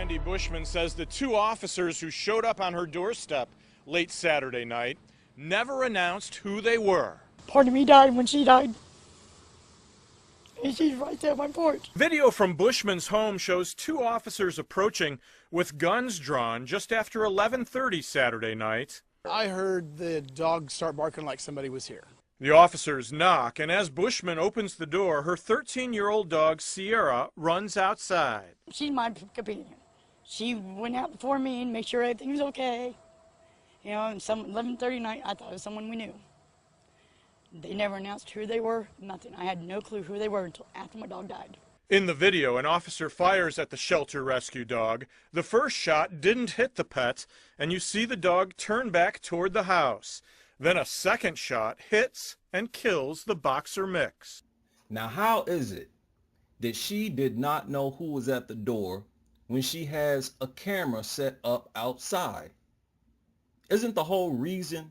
Randy Bushman says the two officers who showed up on her doorstep late Saturday night never announced who they were. Part of me died when she died. And she's right there on my porch. Video from Bushman's home shows two officers approaching with guns drawn just after 11:30 Saturday night. I heard the dog start barking like somebody was here. The officers knock, and as Bushman opens the door, her 13-year-old dog, Sierra, runs outside. She's my companion. She went out before me and made sure everything was okay. You know, and 11:30 night, I thought it was someone we knew. They never announced who they were, nothing. I had no clue who they were until after my dog died. In the video, an officer fires at the shelter rescue dog. The first shot didn't hit the pet, and you see the dog turn back toward the house. Then a second shot hits and kills the boxer mix. Now, how is it that she did not know who was at the door when she has a camera set up outside? Isn't the whole reason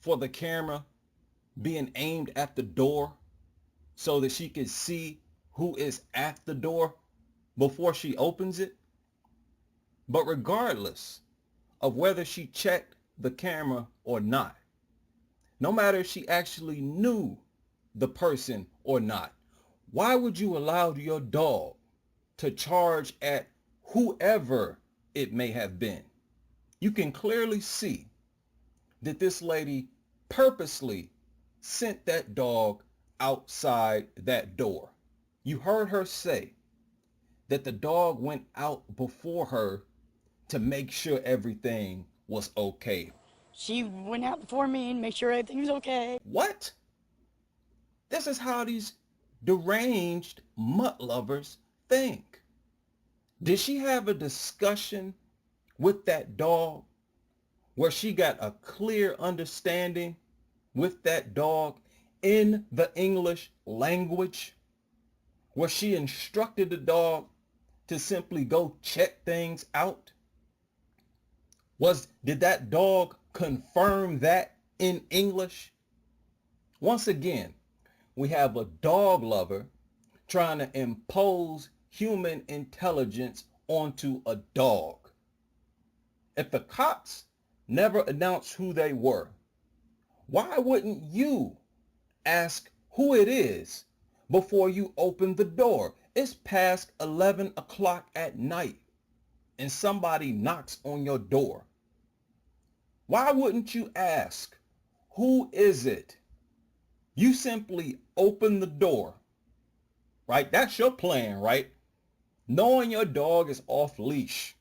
for the camera being aimed at the door so that she can see who is at the door before she opens it? But regardless of whether she checked the camera or not, no matter if she actually knew the person or not, why would you allow your dog to charge at whoever it may have been? You can clearly see that this lady purposely sent that dog outside that door. You heard her say that the dog went out before her to make sure everything was okay. She went out before me and made sure everything was okay. What? This is how these deranged mutt lovers think. Did she have a discussion with that dog where she got a clear understanding with that dog in the English language, where she instructed the dog to simply go check things out? Did that dog confirm that in English? Once again, we have a dog lover trying to impose human intelligence onto a dog. If the cops never announced who they were, why wouldn't you ask who it is before you open the door? It's past 11 o'clock at night and somebody knocks on your door. Why wouldn't you ask, who is it? You simply open the door, right? That's your plan, right? Knowing your dog is off leash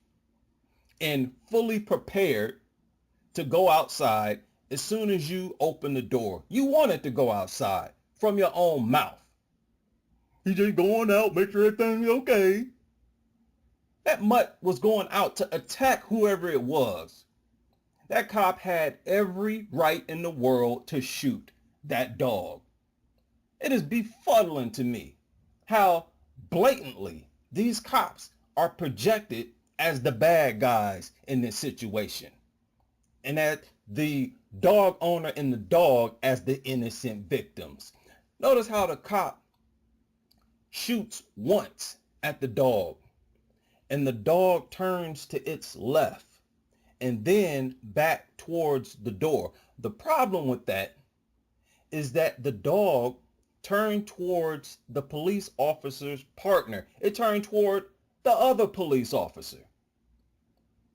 and fully prepared to go outside as soon as you open the door. You want it to go outside from your own mouth. He just going out, make sure everything's okay. That mutt was going out to attack whoever it was. That cop had every right in the world to shoot that dog. It is befuddling to me how blatantly these cops are projected as the bad guys in this situation, and that the dog owner and the dog as the innocent victims. Notice how the cop shoots once at the dog, and the dog turns to its left and then back towards the door. The problem with that is that the dog turned towards the police officer's partner. It turned toward the other police officer.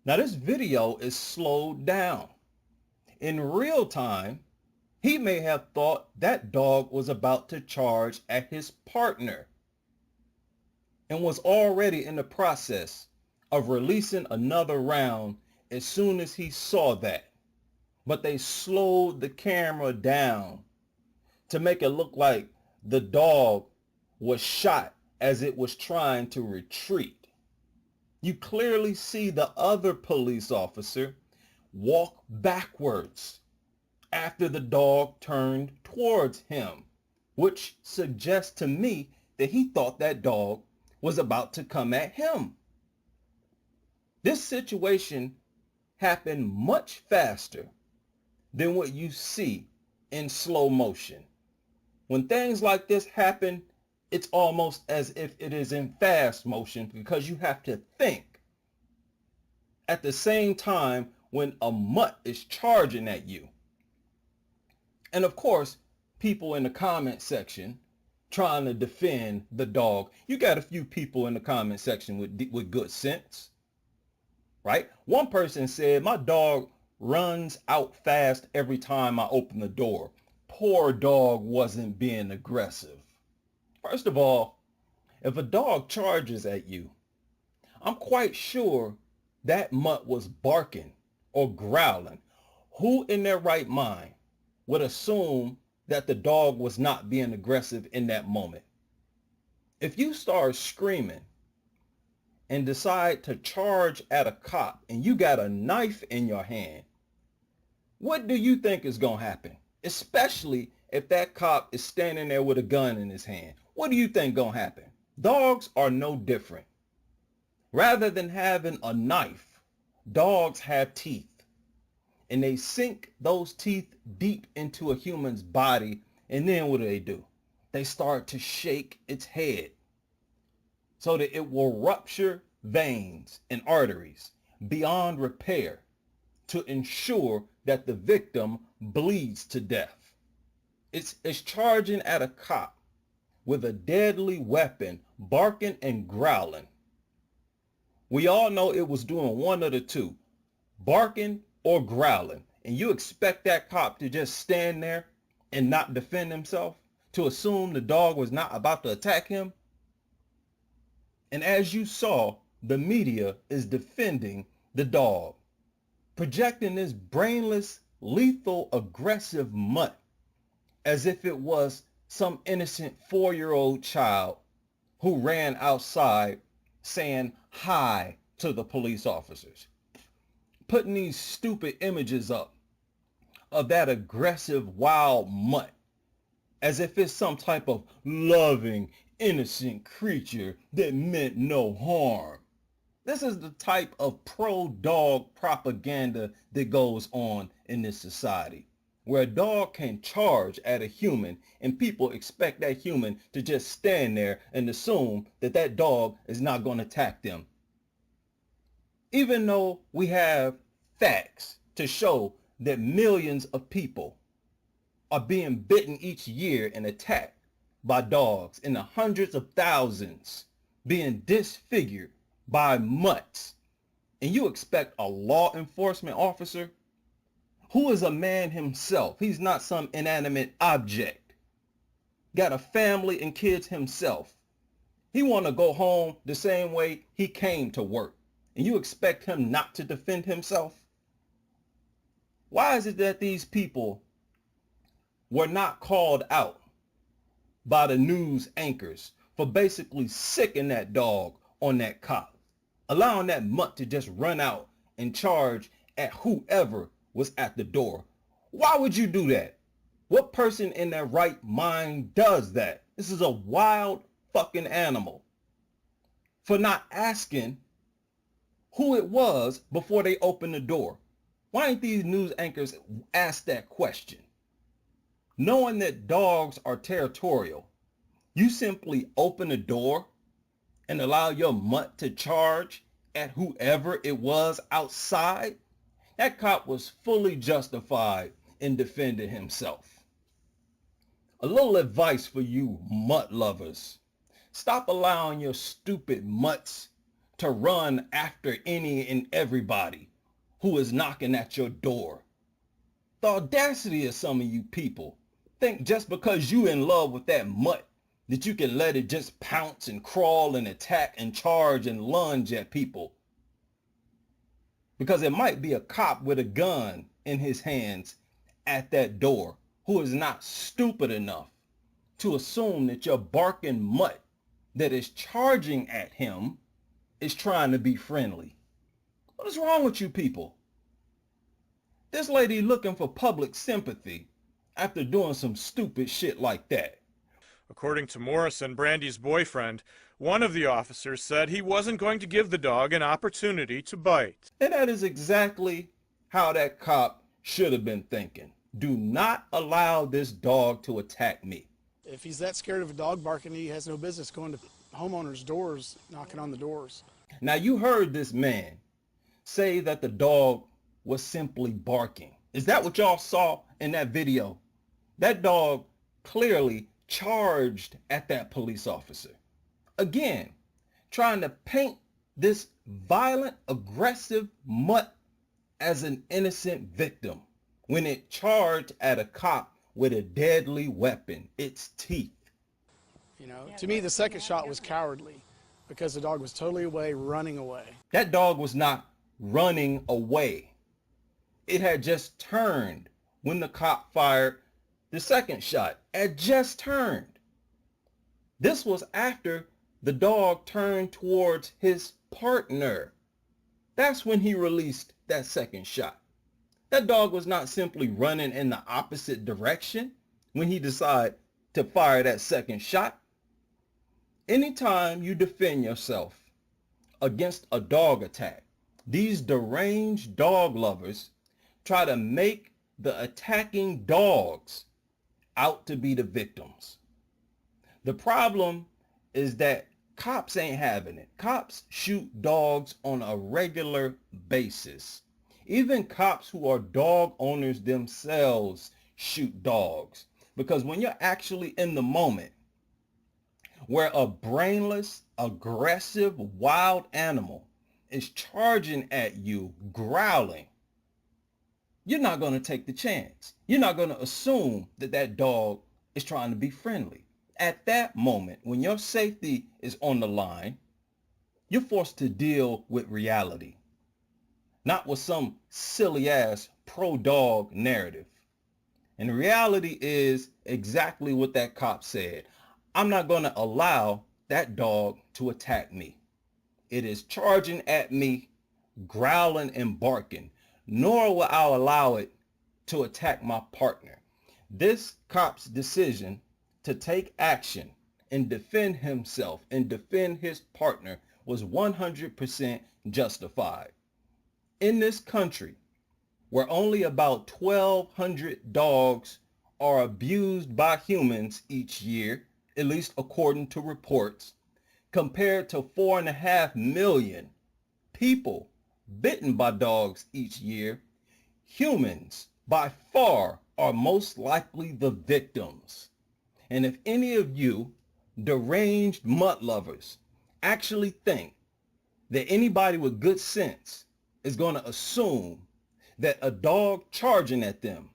Now this video is slowed down. In real time, he may have thought that dog was about to charge at his partner and was already in the process of releasing another round as soon as he saw that. But they slowed the camera down to make it look like the dog was shot as it was trying to retreat. You clearly see the other police officer walk backwards after the dog turned towards him, which suggests to me that he thought that dog was about to come at him. This situation happened much faster than what you see in slow motion. When things like this happen, it's almost as if it is in fast motion because you have to think at the same time when a mutt is charging at you. And of course, people in the comment section trying to defend the dog. You got a few people in the comment section with good sense, right? One person said, my dog runs out fast every time I open the door. Poor dog wasn't being aggressive. First of all, if a dog charges at you, I'm quite sure that mutt was barking or growling. Who in their right mind would assume that the dog was not being aggressive in that moment? If you start screaming and decide to charge at a cop and you got a knife in your hand, what do you think is going to happen? Especially if that cop is standing there with a gun in his hand. What do you think going to happen? Dogs are no different. Rather than having a knife, dogs have teeth. And they sink those teeth deep into a human's body. And then what do? They start to shake its head so that it will rupture veins and arteries beyond repair to ensure that the victim bleeds to death. It's charging at a cop with a deadly weapon, barking and growling. We all know it was doing one of the two, barking or growling. And you expect that cop to just stand there and not defend himself, to assume the dog was not about to attack him? And as you saw, the media is defending the dog, projecting this brainless, lethal, aggressive mutt as if it was some innocent 4-year-old child who ran outside saying hi to the police officers. Putting these stupid images up of that aggressive wild mutt as if it's some type of loving, innocent creature that meant no harm. This is the type of pro-dog propaganda that goes on in this society, where a dog can charge at a human and people expect that human to just stand there and assume that that dog is not going to attack them. Even though we have facts to show that millions of people are being bitten each year and attacked by dogs, in the hundreds of thousands being disfigured by mutts, and you expect a law enforcement officer who is a man himself, he's not some inanimate object, got a family and kids himself, he want to go home the same way he came to work, and you expect him not to defend himself? Why is it that these people were not called out by the news anchors for basically sicking that dog on that cop, allowing that mutt to just run out and charge at whoever was at the door? Why would you do that? What person in their right mind does that? This is a wild fucking animal. For not asking who it was before they opened the door. Why ain't these news anchors ask that question? Knowing that dogs are territorial, you simply open the door and allow your mutt to charge at whoever it was outside? That cop was fully justified in defending himself. A little advice for you mutt lovers. Stop allowing your stupid mutts to run after any and everybody who is knocking at your door. The audacity of some of you people think just because you in love with that mutt that you can let it just pounce and crawl and attack and charge and lunge at people. Because it might be a cop with a gun in his hands at that door who is not stupid enough to assume that your barking mutt that is charging at him is trying to be friendly. What is wrong with you people? This lady looking for public sympathy after doing some stupid shit like that. According to Morrison, Brandy's boyfriend, one of the officers said he wasn't going to give the dog an opportunity to bite. And that is exactly how that cop should have been thinking. Do not allow this dog to attack me. If he's that scared of a dog barking, he has no business going to homeowners' doors, knocking on the doors. Now you heard this man say that the dog was simply barking. Is that what y'all saw in that video? That dog clearly charged at that police officer. Again, trying to paint this violent, aggressive mutt as an innocent victim when it charged at a cop with a deadly weapon, its teeth. You know, to me, the second shot was cowardly because the dog was totally away, running away. That dog was not running away. It had just turned when the cop fired the second shot. It just turned. This was after the dog turned towards his partner. That's when he released that second shot. That dog was not simply running in the opposite direction when he decided to fire that second shot. Anytime you defend yourself against a dog attack, these deranged dog lovers try to make the attacking dogs out to be the victims. The problem is that cops ain't having it. Cops shoot dogs on a regular basis. Even cops who are dog owners themselves shoot dogs. Because when you're actually in the moment where a brainless, aggressive, wild animal is charging at you, growling, you're not going to take the chance. You're not going to assume that that dog is trying to be friendly. At that moment, when your safety is on the line, you're forced to deal with reality, not with some silly-ass pro-dog narrative. And the reality is exactly what that cop said. I'm not going to allow that dog to attack me. It is charging at me, growling and barking, nor will I allow it to attack my partner. This cop's decision to take action and defend himself and defend his partner was 100% justified. In this country, where only about 1,200 dogs are abused by humans each year, at least according to reports, compared to 4.5 million people bitten by dogs each year, humans by far are most likely the victims. And if any of you deranged mutt lovers actually think that anybody with good sense is going to assume that a dog charging at them,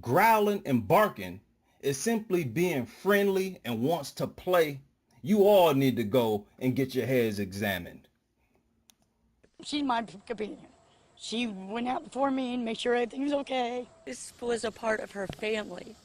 growling and barking, is simply being friendly and wants to play, you all need to go and get your heads examined. She's my companion. She went out before me and made sure everything was okay. This was a part of her family.